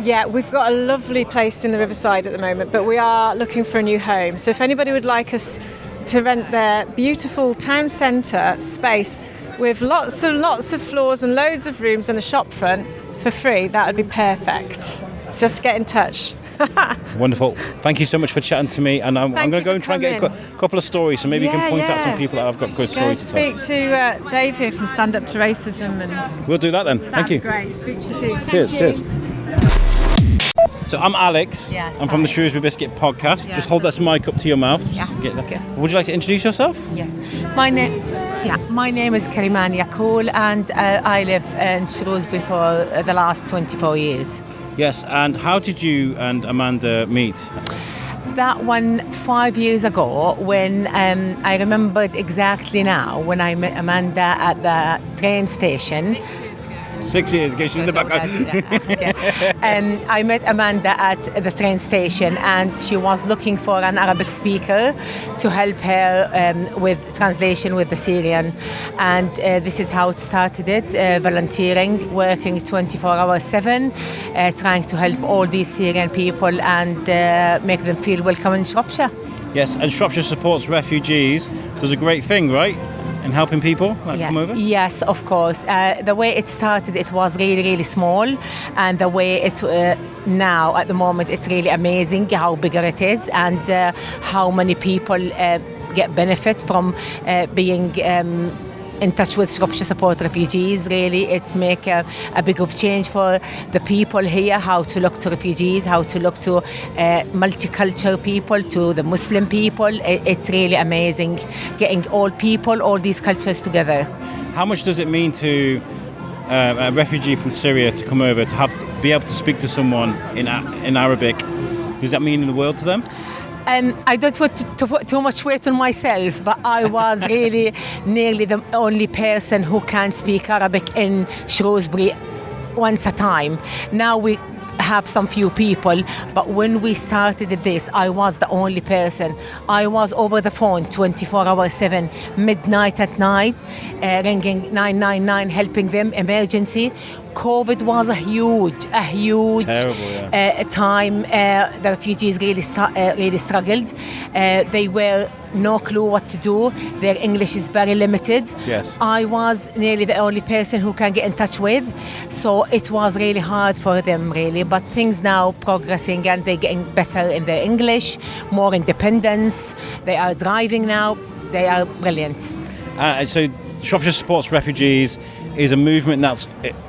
Yeah, we've got a lovely place in the Riverside at the moment, but we are looking for a new home. So if anybody would like us to rent their beautiful town centre space with lots of floors and loads of rooms and a shop front for free, that would be perfect. Just get in touch. Wonderful. Thank you so much for chatting to me, and I'm going to go and try and get a couple of stories, so maybe you can point out some people that have got good stories to tell. Speak to Dave here from Stand Up to Racism, and we'll do that then. Thank you. Great. Speak to you soon. Cheers. So I'm Alex. Yes, I'm from the Shrewsbury Biscuit podcast. Yeah. Just hold that mic up to your mouth. Yeah. Okay. Would you like to introduce yourself? Yes. My name is Kariman Yakul, and I live in Shrewsbury for the last 24 years. Yes, and how did you and Amanda meet? That one 5 years ago, when I remembered exactly now, when I met Amanda at the train station. 6 years ago, she's in the background. I met Amanda at the train station, and she was looking for an Arabic speaker to help her with translation with the Syrian. And this is how it started volunteering, working 24 hours 7, trying to help all these Syrian people and make them feel welcome in Shropshire. Yes, and Shropshire Supports Refugees does a great thing, right? In helping people that come over? Yes, of course. The way it started, it was really, really small, and the way it now, at the moment, it's really amazing how bigger it is, and how many people get benefit from being in touch with Shropshire Support Refugees. Really, it's make a big of change for the people here, how to look to refugees, how to look to multicultural people, to the Muslim people. It's really amazing getting all people, all these cultures together. How much does it mean to a refugee from Syria to come over to be able to speak to someone in Arabic? Does that mean the world to them? I don't want to put too much weight on myself, but I was really nearly the only person who can speak Arabic in Shrewsbury once a time. Now we have some few people, but when we started this, I was the only person. I was over the phone 24 hours 7, midnight at night, ringing 999, helping them, emergency. COVID was a huge Terrible, time. The refugees really struggled. They were no clue what to do. Their English is very limited. Yes. I was nearly the only person who can get in touch with, so it was really hard for them, really. But things now progressing, and they're getting better in their English, more independence. They are driving now. They are brilliant. So Shropshire Supports Refugees is a movement that's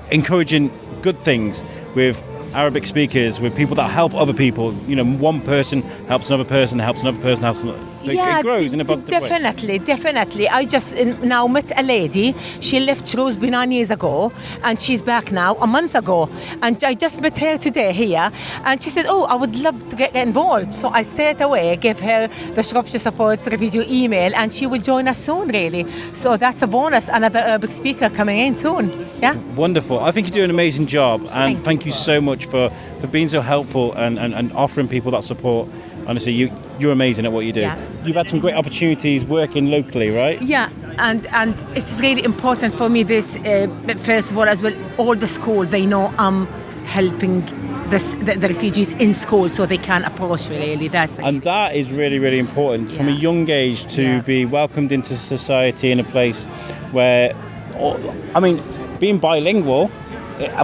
encouraging good things with Arabic speakers, with people that help other people. You know, one person helps another person, helps another person, helps another. So it grows in a positive way. Definitely. I just now met a lady. She left Shrewsbury 9 years ago, and she's back now a month ago. And I just met her today here, and she said, "Oh, I would love to get involved." So I straight away gave her the Shropshire Support Refugee email, and she will join us soon, really. So that's a bonus. Another Arabic speaker coming in soon. Yeah. Wonderful. I think you do an amazing job, and thank you so much for being so helpful and offering people that support. Honestly, you're amazing at what you do. Yeah. You've had some great opportunities working locally, right? Yeah, and it's really important for me this, first of all, as well, all the school, they know I'm helping the refugees in school, so they can approach me, really. That is really, really important from a young age to be welcomed into society in a place where, I mean, being bilingual,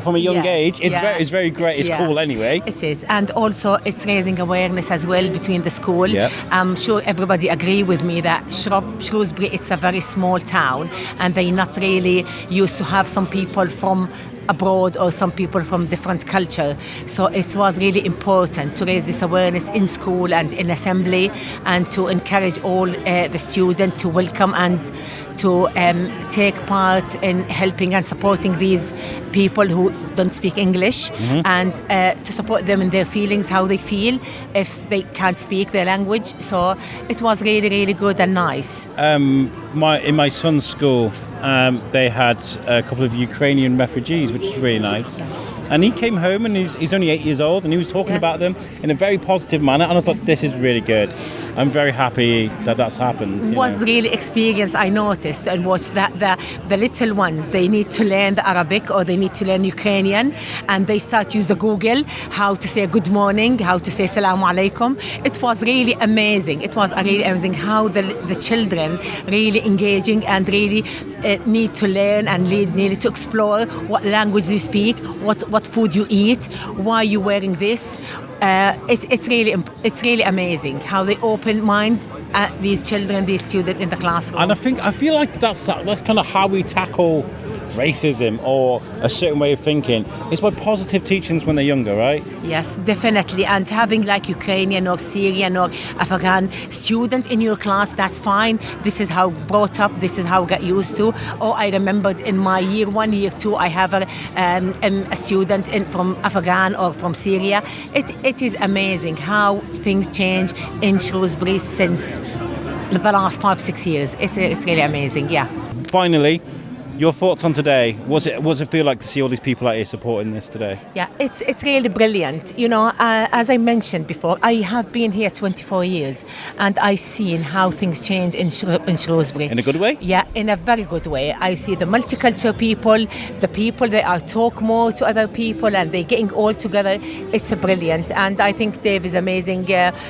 from a young age, it's very great. It's cool anyway. It is, and also it's raising awareness as well between the school. Yeah. I'm sure everybody agree with me that Shrewsbury, it's a very small town, and they're not really used to have some people from abroad or some people from different culture. So it was really important to raise this awareness in school and in assembly, and to encourage all the students to welcome and to take part in helping and supporting these people who don't speak English, and to support them in their feelings, how they feel if they can't speak their language. So it was really, really good and nice. In my son's school, they had a couple of Ukrainian refugees, which is really nice. And he came home, and he's only 8 years old, and he was talking about them in a very positive manner. And I was like, this is really good. I'm very happy that that's happened. Was really experience I noticed and watched that the little ones, they need to learn the Arabic or they need to learn Ukrainian, and they start use the Google how to say good morning, how to say Assalamu alaikum. It was really amazing. It was really amazing how the children really engaging and really need to learn and need to explore what language you speak, what food you eat, why you wearing this. It's really amazing how they open mind these children, these students in the classroom. And I feel like that's kind of how we tackle racism or a certain way of thinking. It's by positive teachings when they're younger, right? Yes, definitely. And having like Ukrainian or Syrian or Afghan student in your class, that's fine. This is how brought up, this is how I got used to. Or I remembered in my year 1, year 2, I have a student from Afghan or from Syria. It is amazing how things change in Shrewsbury since the last 5-6 years. It's really amazing, yeah. Finally, your thoughts on today? What does it feel like to see all these people out here supporting this today? Yeah, it's really brilliant. You know, as I mentioned before, I have been here 24 years, and I've seen how things change in Shrewsbury. In a good way? Yeah, in a very good way. I see the multicultural people, the people that are talk more to other people, and they're getting all together. It's brilliant, and I think Dave is amazing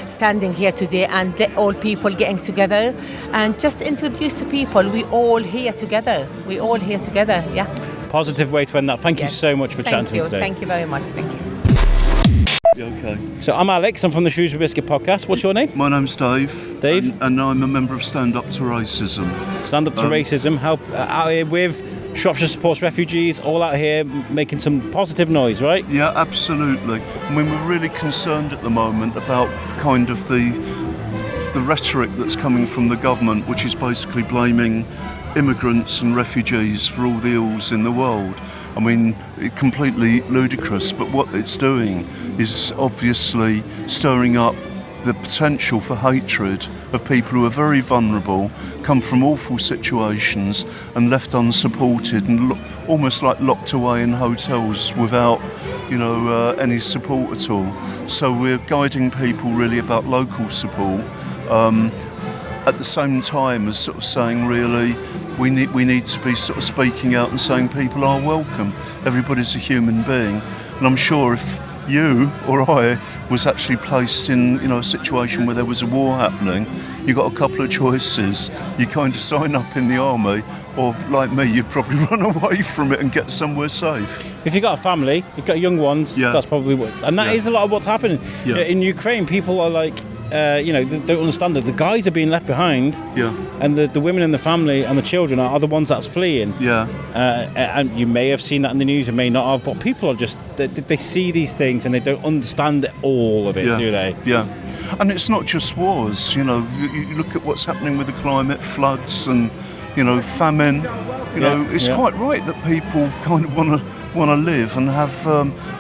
standing here today, and all people getting together and just introduce to people. We all here together. Yeah. Positive way to end that. Thank you so much for chatting to me today. Thank you very much. Thank you. Okay. So I'm Alex. I'm from the Shrewsbury Biscuit podcast. What's your name? My name's Dave. Dave? And I'm a member of Stand Up to Racism. Stand Up to Racism. Help out here with Shropshire Supports Refugees, all out here making some positive noise, right? Yeah, absolutely. I mean, we're really concerned at the moment about kind of the rhetoric that's coming from the government, which is basically blaming immigrants and refugees for all the ills in the world. I mean, completely ludicrous, but what it's doing is obviously stirring up the potential for hatred of people who are very vulnerable, come from awful situations and left unsupported and almost like locked away in hotels without any support at all. So we're guiding people really about local support. At the same time as sort of saying really we need to be sort of speaking out and saying people are welcome. Everybody's a human being, and I'm sure if you or I was actually placed in a situation where there was a war happening, you got a couple of choices. You kind of sign up in the army, or like me, you'd probably run away from it and get somewhere safe. If you've got a family, you've got young ones, that's probably what, and that is a lot of what's happening. In Ukraine, people are like, they don't understand that the guys are being left behind, and the women and the family and the children are the ones that's fleeing. And you may have seen that in the news, you may not have, but people are just, they see these things and they don't understand all of it, do they? And it's not just wars, you look at what's happening with the climate, floods and, famine. It's quite right that people kind of want to live and have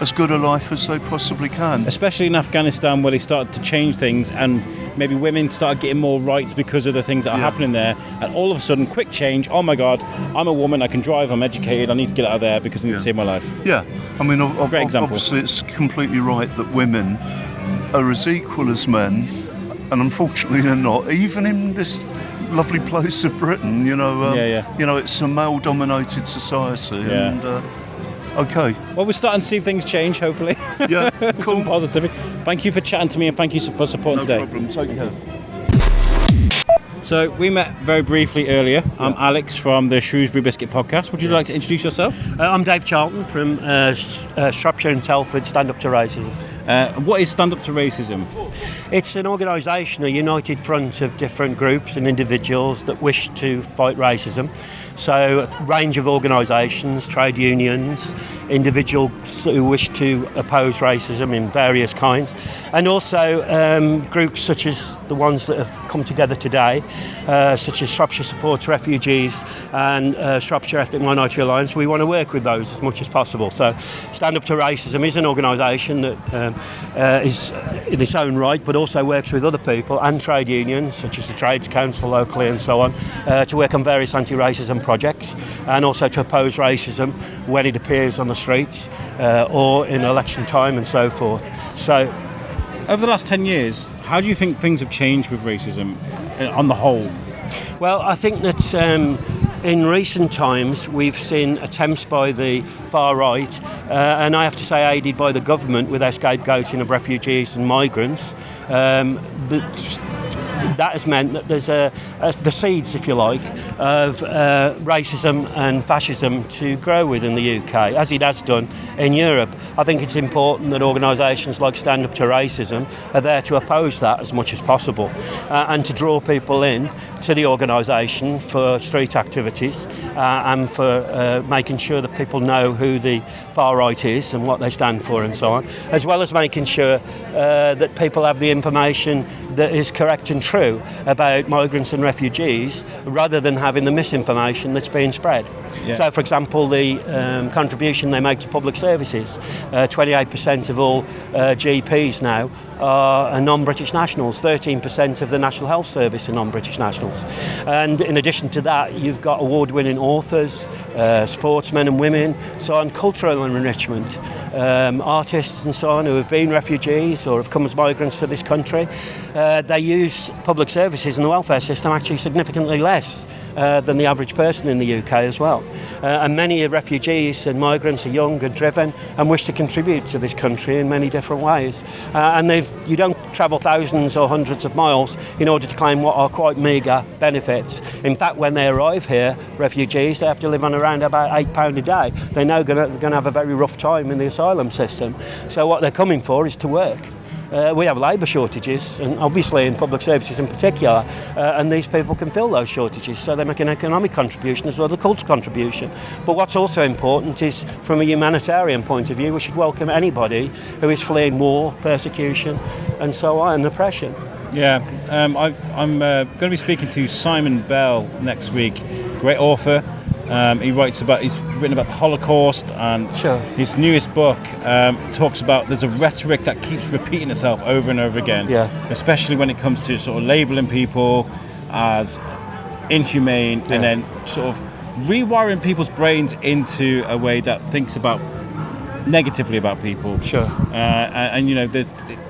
as good a life as they possibly can. Especially in Afghanistan, where they started to change things and maybe women started getting more rights because of the things that are happening there, and all of a sudden, quick change, oh my God, I'm a woman, I can drive, I'm educated, I need to get out of there because I need to save my life. I mean, great example. Obviously it's completely right that women are as equal as men, and unfortunately they're not, even in this lovely place of Britain, it's a male-dominated society, and okay. Well, we're starting to see things change, hopefully. Yeah, cool. Some positivity. Thank you for chatting to me, and thank you for supporting today. No problem, take care. So we met very briefly earlier. I'm Alex from the Shrewsbury Biscuit podcast. Would you like to introduce yourself? I'm Dave Charlton from Shropshire and Telford, Stand Up to Racism. What is Stand Up to Racism? It's an organisation, a united front of different groups and individuals that wish to fight racism. So a range of organisations, trade unions, individuals who wish to oppose racism in various kinds, and also groups such as the ones that have come together today, such as Shropshire Supports Refugees and Shropshire Ethnic Minority Alliance. We want to work with those as much as possible. So Stand Up to Racism is an organisation that is in its own right, but also works with other people and trade unions, such as the Trades Council locally and so on, to work on various anti-racism projects, and also to oppose racism when it appears on the streets or in election time and so forth. So, over the last 10 years, how do you think things have changed with racism on the whole? Well, I think that in recent times we've seen attempts by the far right, and I have to say aided by the government with their scapegoating of refugees and migrants, that has meant that there's the seeds, if you like, of racism and fascism to grow within the UK, as it has done in Europe. I think it's important that organisations like Stand Up to Racism are there to oppose that as much as possible, and to draw people in to the organisation for street activities and for making sure that people know who the far right is and what they stand for and so on, as well as making sure that people have the information that is correct and true about migrants and refugees, rather than having the misinformation that's being spread. So, for example, the contribution they make to public services, 28% of all GPs now are non-British nationals, 13% of the National Health Service are non-British nationals. And in addition to that, you've got award-winning authors, sportsmen and women, so on, cultural enrichment, artists and so on who have been refugees or have come as migrants to this country. They use public services and the welfare system actually significantly less than the average person in the UK as well. And many refugees and migrants are young and driven and wish to contribute to this country in many different ways. And you don't travel thousands or hundreds of miles in order to claim what are quite meagre benefits. In fact, when they arrive here, refugees, they have to live on around about £8 a day. They know they're going to have a very rough time in the asylum system. So what they're coming for is to work. We have labour shortages, and obviously in public services in particular, and these people can fill those shortages, so they make an economic contribution as well as a cultural contribution. But what's also important is, from a humanitarian point of view, we should welcome anybody who is fleeing war, persecution, and so on, and oppression. Yeah, I'm going to be speaking to Simon Bell next week, great author. He's written about the Holocaust, and his newest book talks about there's a rhetoric that keeps repeating itself over and over again, especially when it comes to sort of labelling people as inhumane and then sort of rewiring people's brains into a way that thinks about negatively about people. Sure. And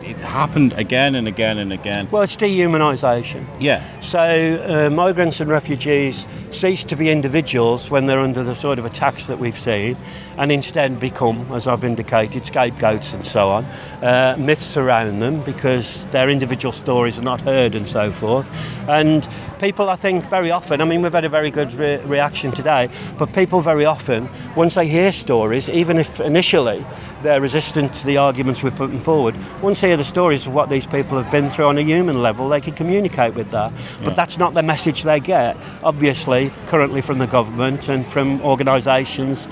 it happened again and again and again. Well, it's dehumanisation. Yeah. So migrants and refugees cease to be individuals when they're under the sort of attacks that we've seen, and instead become, as I've indicated, scapegoats and so on. Myths surround them because their individual stories are not heard and so forth. And people, I think, very often, I mean, we've had a very good reaction today, but people very often, once they hear stories, even if initially they're resistant to the arguments we're putting forward, once they hear the stories of what these people have been through on a human level, they can communicate with that. But that's not the message they get, obviously, currently from the government and from organisations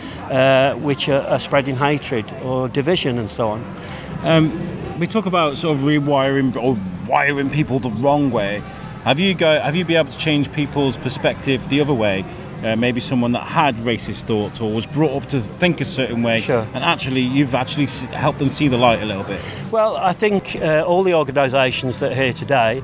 which are spreading hatred or division and so on. We talk about sort of rewiring or wiring people the wrong way. Have you been able to change people's perspective the other way? Maybe someone that had racist thoughts or was brought up to think a certain way, Sure. and actually you've actually helped them see the light a little bit. Well, I think all the organisations that are here today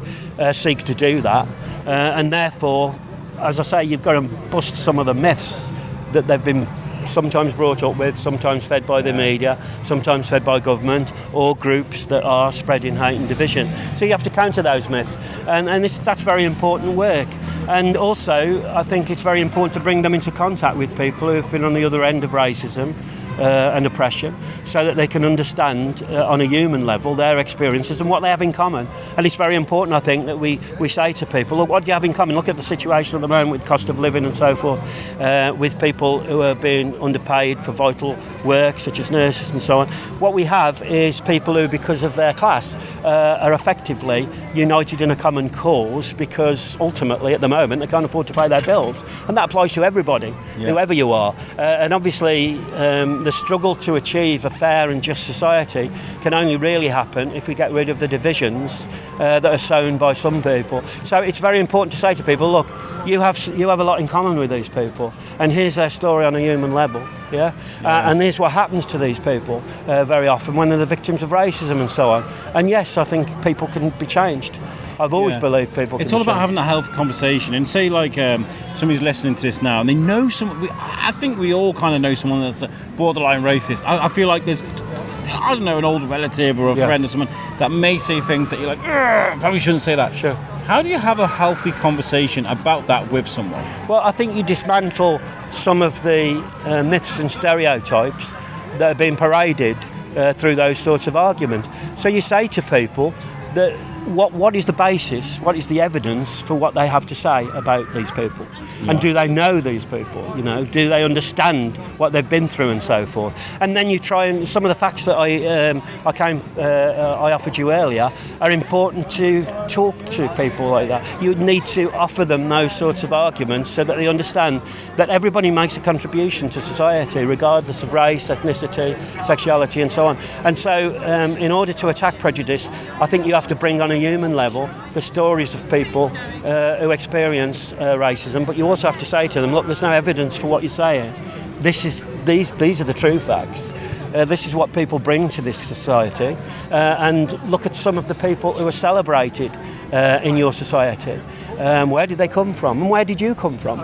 seek to do that, and therefore, as I say, you've got to bust some of the myths that they've been sometimes brought up with, sometimes fed by the media, sometimes fed by government or groups that are spreading hate and division. So you have to counter those myths, and that's very important work. And also, I think it's very important to bring them into contact with people who have been on the other end of racism and oppression, so that they can understand on a human level their experiences and what they have in common. And it's very important, I think, that we say to people, look, what do you have in common? Look at the situation at the moment with cost of living and so forth, with people who are being underpaid for vital work, such as nurses and so on. What we have is people who, because of their class, are effectively united in a common cause, because ultimately, at the moment, they can't afford to pay their bills. And that applies to everybody, whoever you are. And obviously, the struggle to achieve a fair and just society can only really happen if we get rid of the divisions that are sown by some people. So it's very important to say to people, look, you have a lot in common with these people, and here's their story on a human level. And here's what happens to these people very often when they're the victims of racism and so on. And yes, I think people can be changed. I've always believed people can It's all be about changed. having a healthy conversation. And say like somebody's listening to this now and they know someone, I think we all kind of know someone that's a borderline racist. I feel like there's, I don't know, an old relative or a friend or someone that may say things that you're like, probably shouldn't say that. Sure. How do you have a healthy conversation about that with someone? Well, I think you dismantle some of the myths and stereotypes that are being paraded through those sorts of arguments. So you say to people that what is the basis, what is the evidence for what they have to say about these people? And do they know these people? Do they understand what they've been through and so forth? And then you try, and some of the facts that I offered you earlier are important to talk to people like that. You need to offer them those sorts of arguments so that they understand that everybody makes a contribution to society, regardless of race, ethnicity, sexuality and so on. And so in order to attack prejudice, I think you have to bring on a human level the stories of people who experience racism, but you also have to say to them, look, there's no evidence for what you're saying. These are the true facts. This is what people bring to this society, and look at some of the people who are celebrated in your society. Where did they come from, and where did you come from?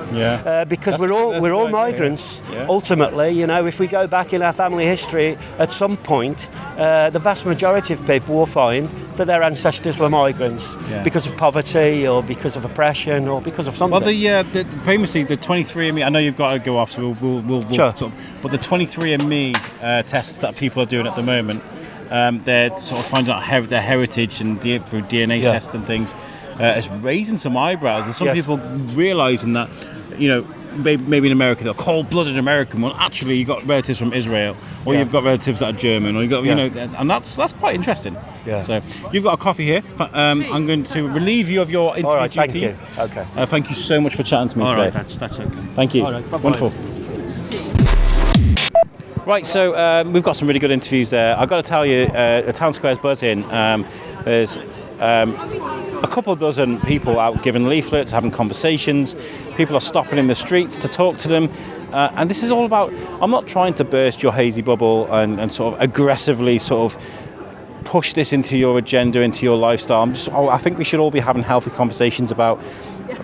Because we're all migrants. Ultimately, if we go back in our family history, at some point, the vast majority of people will find that their ancestors were migrants because of poverty or because of oppression or because of something. Well, famously the 23andMe. I know you've got to go off, so we'll sure. But the 23andMe tests that people are doing at the moment, they're sort of finding out their heritage and through DNA tests and things. It's raising some eyebrows, and some people realising that, maybe in America, the cold-blooded American one. Actually, you've got relatives from Israel, or you've got relatives that are German, or you've got, and that's quite interesting. So you've got a coffee here. I'm going to relieve you of your interview. All right, thank duty. you. Okay. Thank you so much for chatting to me today. All right, that's okay. Thank you. All right, bye-bye. Wonderful. Right, so we've got some really good interviews there. I've got to tell you, the Town Square's buzzing. There's a couple of dozen people out giving leaflets, having conversations. People are stopping in the streets to talk to them. And this is all about, I'm not trying to burst your hazy bubble and sort of aggressively sort of push this into your agenda, into your lifestyle. I think we should all be having healthy conversations about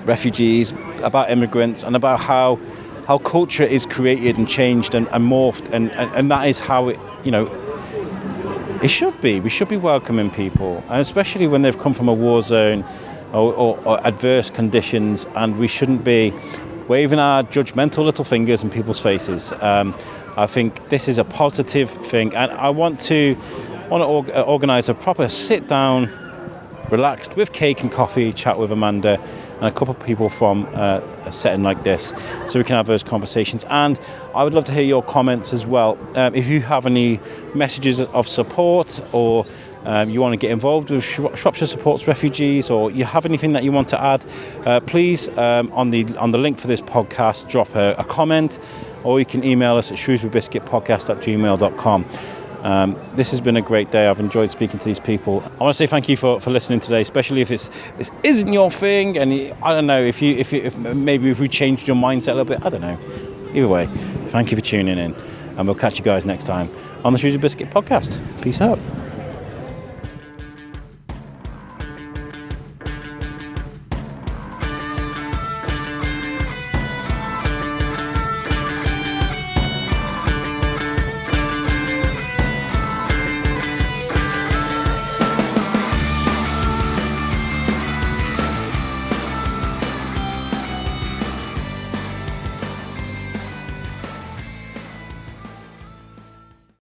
refugees, about immigrants, and about how how culture is created and changed and morphed, and that is how it, it should be. We should be welcoming people, and especially when they've come from a war zone or adverse conditions, and we shouldn't be waving our judgmental little fingers in people's faces. I think this is a positive thing, and I want to organise a proper sit down, relaxed, with cake and coffee, chat with Amanda and a couple of people from a setting like this, so we can have those conversations. And I would love to hear your comments as well. If you have any messages of support, or you want to get involved with Shropshire Supports Refugees, or you have anything that you want to add, please, on the link for this podcast, drop a comment, or you can email us at shrewsburybiscuitpodcast@gmail.com. This has been a great day. I've enjoyed speaking to these people. I want to say thank you for listening today, especially if this isn't your thing, and I don't know if maybe if we changed your mindset a little bit. I don't know. Either way, thank you for tuning in, and we'll catch you guys next time on the Shrewsbury Biscuit podcast. Peace out.